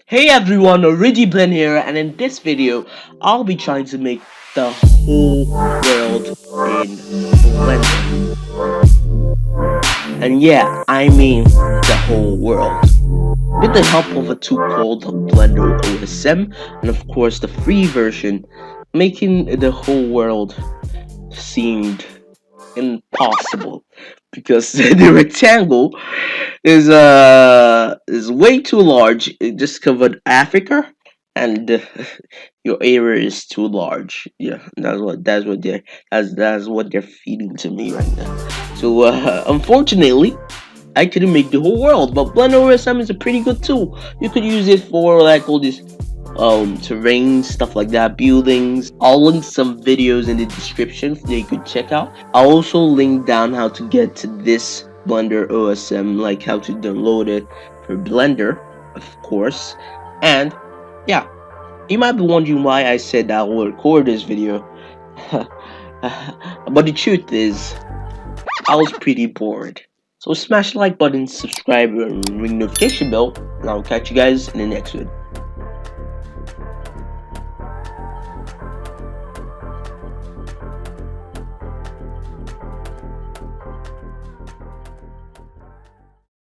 Hey everyone, Rigiblend here, and in this video, I'll be trying to make the whole world in Blender. And yeah, I mean the whole world. With the help of a tool called Blender OSM, and of course the free version, making the whole world seemed impossible because the rectangle is way too large. It just covered Africa, and your area is too large. Yeah, that's what they're feeding to me right now. So unfortunately, I couldn't make the whole world, but Blender OSM is a pretty good tool. You could use it for like all this terrain stuff like that, buildings. I'll link some videos in the description that you could check out. I'll also link down how to get to this Blender OSM, like how to download it for Blender, of course. And yeah, you might be wondering why I said I will record this video. But the truth is, I was pretty bored. So smash the like button, subscribe, and ring notification bell, and I'll catch you guys in the next one.